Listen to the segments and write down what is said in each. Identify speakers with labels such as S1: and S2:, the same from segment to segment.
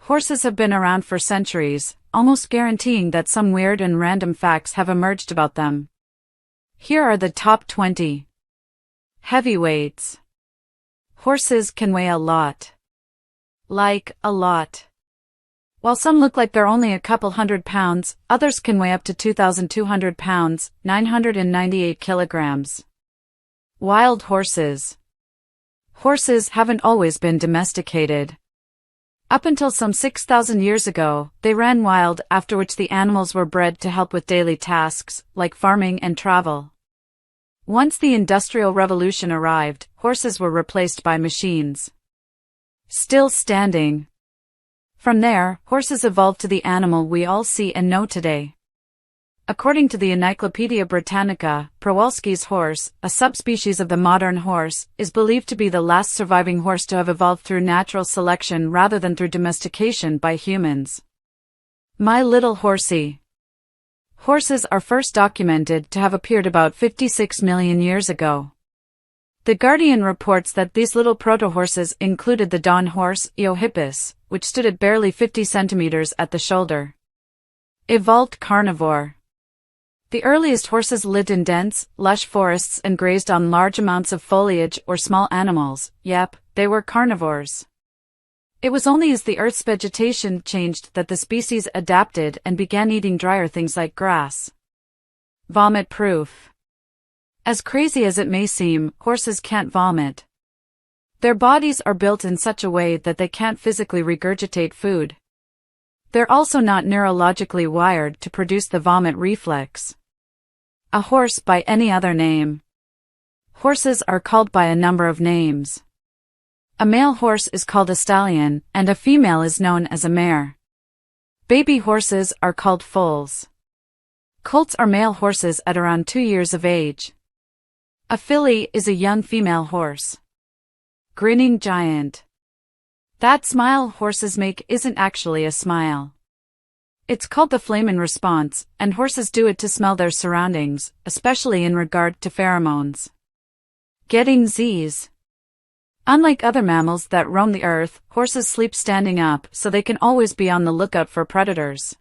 S1: Horses have been around for centuries, almost guaranteeing that some weird and random facts have emerged about them. Here are the top 20. Heavyweights. Horses can weigh a lot. Like, a lot. While some look like they're only a couple hundred pounds, others can weigh up to 2,200 pounds, 998 kilograms. Wild horses. Horses haven't always been domesticated. Up until some 6,000 years ago, they ran wild, after which the animals were bred to help with daily tasks, like farming and travel. Once the Industrial Revolution arrived, horses were replaced by machines. Still standing. From there, horses evolved to the animal we all see and know today. According to the Encyclopedia Britannica, Przewalski's horse, a subspecies of the modern horse, is believed to be the last surviving horse to have evolved through natural selection rather than through domestication by humans. My Little Horsey. Horses are first documented to have appeared about 56 million years ago. The Guardian reports that these little proto-horses included the dawn horse, Eohippus, which stood at barely 50 centimeters at the shoulder. Evolved carnivore. The earliest horses lived in dense, lush forests and grazed on large amounts of foliage or small animals. Yep, they were carnivores. It was only as the Earth's vegetation changed that the species adapted and began eating drier things like grass. Vomit-proof. As crazy as it may seem, horses can't vomit. Their bodies are built in such a way that they can't physically regurgitate food. They're also not neurologically wired to produce the vomit reflex. A horse by any other name. Horses are called by a number of names. A male horse is called a stallion, and a female is known as a mare. Baby horses are called foals. Colts are male horses at around 2 years of age. A filly is a young female horse. Grinning giant. That smile horses make isn't actually a smile. It's called the flamen response, and horses do it to smell their surroundings, especially in regard to pheromones. Getting Z's. Unlike other mammals that roam the earth, horses sleep standing up so they can always be on the lookout for predators.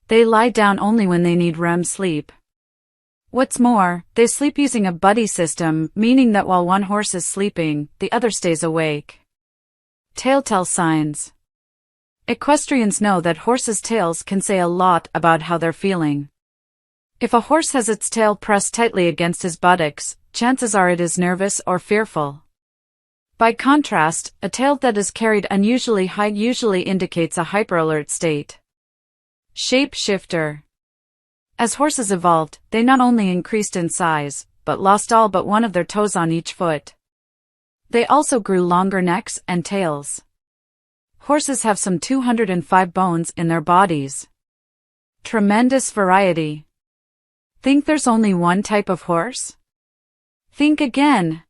S1: They lie down only when they need REM sleep. What's more, they sleep using a buddy system, meaning that while one horse is sleeping, the other stays awake. Telltale signs. Equestrians know that horses' tails can say a lot about how they're feeling. If a horse has its tail pressed tightly against his buttocks, chances are it is nervous or fearful. By contrast, a tail that is carried unusually high usually indicates a hyperalert state. Shapeshifter. As horses evolved, they not only increased in size, but lost all but one of their toes on each foot. They also grew longer necks and tails. Horses have some 205 bones in their bodies. Tremendous variety. Think there's only one type of horse? Think again.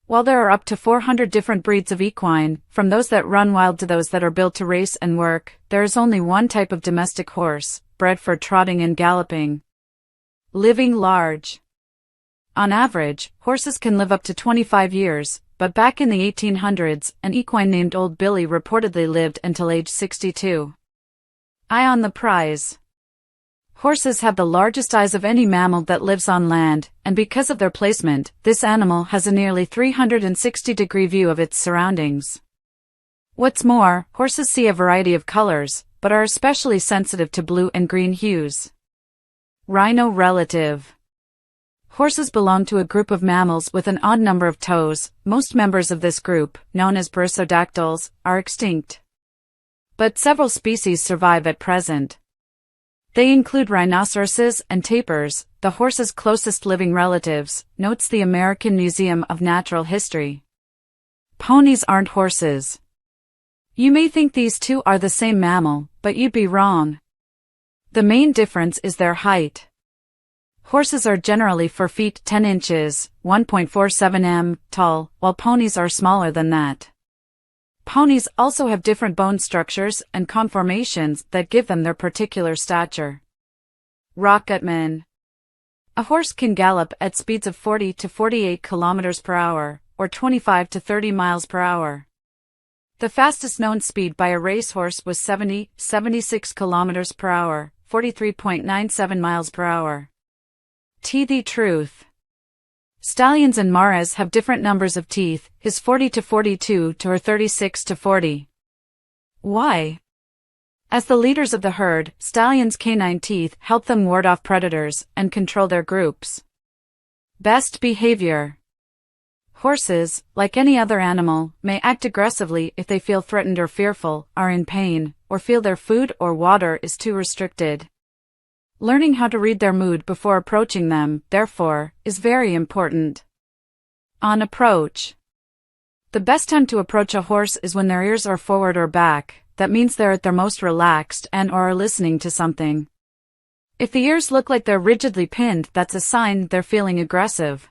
S1: While there are up to 400 different breeds of equine, from those that run wild to those that are built to race and work, there is only one type of domestic horse, bred for trotting and galloping. Living large. On average, horses can live up to 25 years, but back in the 1800s, an equine named Old Billy reportedly lived until age 62. Eye on the prize. Horses have the largest eyes of any mammal that lives on land, and because of their placement, this animal has a nearly 360-degree view of its surroundings. What's more, horses see a variety of colors, but are especially sensitive to blue and green hues. Rhino relative. Horses belong to a group of mammals with an odd number of toes. Most members of this group, known as perissodactyls, are extinct. But several species survive at present. They include rhinoceroses and tapirs, the horse's closest living relatives, notes the American Museum of Natural History. Ponies aren't horses. You may think these two are the same mammal, but you'd be wrong. The main difference is their height. Horses are generally 4 feet 10 inches, 1.47 m, tall, while ponies are smaller than that. Ponies also have different bone structures and conformations that give them their particular stature. Rocketman. A horse can gallop at speeds of 40 to 48 kilometers per hour, or 25 to 30 miles per hour. The fastest known speed by a racehorse was 76 kilometers per hour, 43.97 miles per hour. The truth. Stallions and mares have different numbers of teeth, his 40 to 42 to her 36 to 40. Why? As the leaders of the herd, stallions' canine teeth help them ward off predators and control their groups. Best behavior. Horses, like any other animal, may act aggressively if they feel threatened or fearful, are in pain, or feel their food or water is too restricted. Learning how to read their mood before approaching them, therefore, is very important. On approach. The best time to approach a horse is when their ears are forward or back. That means they're at their most relaxed and/or are listening to something. If the ears look like they're rigidly pinned, that's a sign they're feeling aggressive.